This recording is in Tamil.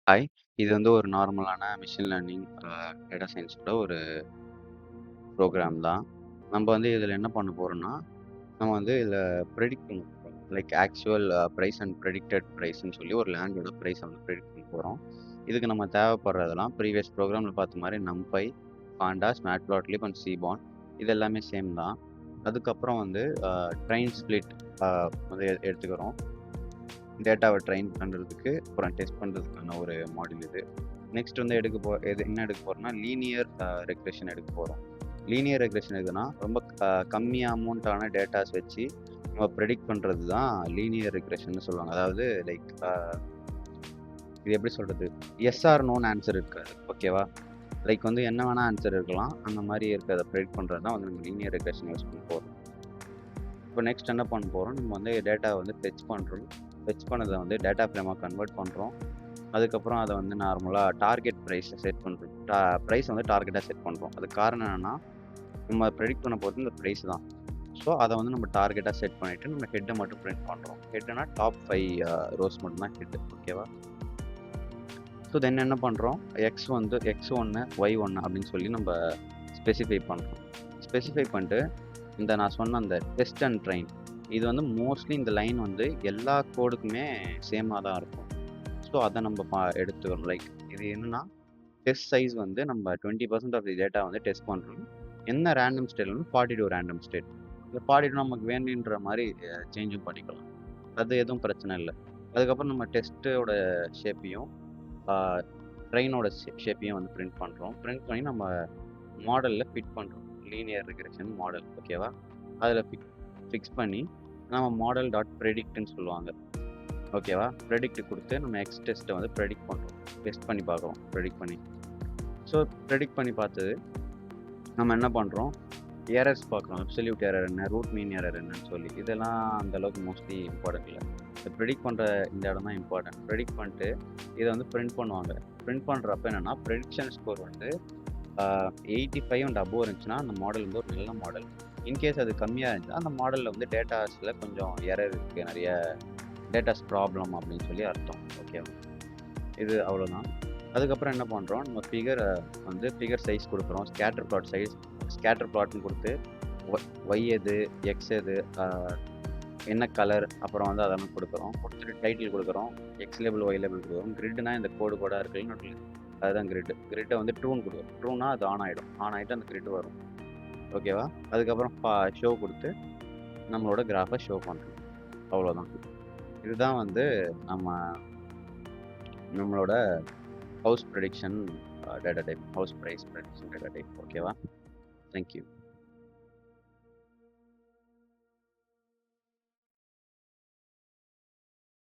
ஹாய். இது வந்து ஒரு நார்மலான மிஷின் லேர்னிங் டேட்டா சயின்ஸோட ஒரு ப்ரோக்ராம் தான். நம்ம வந்து இதில என்ன பண்ண போறோம்னா, நம்ம வந்து இதில ப்ரெடிக்ட் பண்ண போறோம். Like actual price and predicted பிரைஸ்ன்னு சொல்லி ஒரு லேண்டோட பிரைஸ வந்து ப்ரெடிக்ட் பண்ண போறோம். இதுக்கு நம்ம தேவைப்படுறதெல்லாம் ப்ரீவியஸ் ப்ரோக்ராம்ல பார்த்த மாரி NumPy, Pandas, Matplotlib and Seaborn இது எல்லாமே சேம் தான். அதுக்கப்புறம் வந்து ட்ரெயின் ஸ்ப்ளிட் அ வந்து எடுத்துக்கிறோம். டேட்டாவ ட்ரெயின் பண்றதுக்கு, அப்புறம் டெஸ்ட் பண்றதுக்கான ஒரு மாடியூல் இது. நெக்ஸ்ட் வந்து என்ன எடுக்க போறோம்னா, லீனியர் ரெக்ரெஷன் எடுக்க போறோம். லீனியர் ரெக்ரெஷன் எதுனா, ரொம்ப கம்மி அமௌண்ட்டான டேட்டாஸ் வச்சு நம்ம ப்ரெடிக்ட் பண்றது தான் லீனியர் ரெக்ரெஷன்னு சொல்லுவாங்க. அதாவது லைக் இது எப்படி சொல்றது? எஸ் ஆர் நோன்னு ஆன்சர் இருக்காது. ஓகேவா? லைக் வந்து என்ன வேணா ஆன்சர் இருக்கலாம். அந்த மாரி இருக்கிறத ப்ரெடிக்ட் பண்றது தான் வந்து நம்ம லீனியர் ரெக்ரெஷன் யூஸ் பண்ண போறோம். இப்போ நெக்ஸ்ட் என்ன பண்ண போறோம்? நம்ம வந்து டேட்டாவ வந்து ஃபெட்ச் பண்றோம். ஃபெட்ச் பண்ணத வந்து டேட்டா ஃப்ரேமா கன்வெர்ட் பண்றோம். அதுக்கப்புறம் அத வந்து நார்மலா டார்கெட் பிரைஸ செட் பண்றோம். பிரைஸ் வந்து டார்கெட்டா செட் பண்றோம். அதுக்கு காரணம் என்னன்னா, நம்ம ப்ரெடிக்ட் பண்ண போறது இந்த பிரைஸ் தான். ஸோ அத வந்து நம்ம டார்கெட்டா செட் பண்ணிட்டு, நம்ம ஹெட்ட மட்டும் பிரிண்ட் பண்றோம். ஹெட்னா டாப் 5 ரோஸ் மட்டும் தான் ஹெட். ஓகேவா? ஸோ தென் என்ன பண்றோம்? X1, Y1 அப்படின்னு சொல்லி நம்ம ஸ்பெசிஃபை பண்றோம். ஸ்பெசிஃபை பண்ணிட்டு, நான் சொன்ன அந்த டெஸ்ட் அண்ட் ட்ரெயின் இது வந்து மோஸ்ட்லி இந்த லைன் வந்து எல்லா கோடுக்குமே சேமா தான் இருக்கும். ஸோ அத நம்ம எடுத்துக்கணும். லைக் இது என்னன்னா, டெஸ்ட் சைஸ் வந்து நம்ம 20% ஆஃப் தி டேட்டா வந்து டெஸ்ட் பண்றோம். என்ன ரேண்டம் ஸ்டேட்ல 42 ரேண்டம் ஸ்டேட். இந்த 42 நமக்கு வேணுன்ற மாரி சேஞ்சும் பண்ணிக்கலாம். அது எதுவும் பிரச்சனை இல்ல. அதுக்கப்புறம் நம்ம டெஸ்ட்டோட ஷேப்பையும், ஆ ட்ரெயினோட ஷேப்பையும் வந்து பிரிண்ட் பண்றோம். பிரிண்ட் பண்ணி நம்ம மாடல்ல ஃபிட் பண்றோம். Linear regression model. ஓகேவா? அதில ஃபிக்ஸ் பண்ணி நம்ம மாடல் டாட் ப்ரெடிக்ட்ன்னு சொல்லுவாங்க. ஓகேவா? ப்ரெடிக்ட் குடுத்து நம்ம எக்ஸ் டெஸ்ட்ட வந்து ப்ரெடிக்ட் பண்றோம். டெஸ்ட் பண்ணி பார்க்குறோம். ப்ரெடிக்ட் பண்ணி. ஸோ ப்ரெடிக்ட் பண்ணி பார்த்தது, நம்ம என்ன பண்றோம்? எரர்ஸ் பார்க்குறோம். அப்சல்யூட் எரர் என்ன? ரூட் மீன் எரர் என்னன்னு சொல்லி. இதெல்லாம் அந்த அளவுக்கு மோஸ்ட்லி இம்பார்ட்டன்ட் இல்ல. இந்த ப்ரெடிக்ட் பண்ற இந்த இடம் தான் இம்பார்ட்டன்ட். ப்ரெடிக்ட் பண்ணிட்டு இத வந்து பிரிண்ட் பண்ணுவாங்க. பிரிண்ட் பண்றப்ப என்னன்னா, ப்ரெடிக்ஷன் ஸ்கோர் வந்து 85 அண்ட் அபோவ் இருந்துச்சுன்னா, அந்த மாடல் வந்து ஒரு நல்ல மாடல். இன்கேஸ் அது கம்மியா இருந்துச்சுன்னா, அந்த மாடல்ல வந்து டேட்டாஸ்ல கொஞ்சம் எரர் இருக்கு. நெறைய டேட்டாஸ் ப்ராப்ளம் அப்படின்னு சொல்லி அர்த்தம். ஓகேவா? இது அவ்வளோதான். அதுக்கப்புறம் என்ன பண்றோம்? நம்ம ஃபிகர் சைஸ் குடுக்குறோம். ஸ்கேட்டர் பிளாட்ன்னு குடுத்து, ஒய் எது, எக்ஸ் எது, என்ன கலர், அப்புறம் வந்து அதெல்லாம் குடுக்குறோம். குடுத்துட்டு டைட்டில் குடுக்குறோம். எக்ஸ் லேபிள், ஒய் லேபிள் குடுக்குறோம். கிரிட்னா இந்த கோடா இருக்குல்ல நடுவுல, அதுதான் கிரிட். கிரிட்ட வந்து ட்ரூன்னு குடுக்குறோம். ட்ரூனா அது ஆன் ஆயிடும். ஆன் ஆயிட்டு அந்த கிரிட் வரும். ஓகேவா? அதுக்கப்புறம் ஷோ குடுத்து, நம்மளோட கிராஃப ஷோ பண்றோம். அவ்வளோதான். இதுதான் வந்து நம்ம நம்மளோட house prediction data type. House price prediction data type. ஓகேவா? Thank you.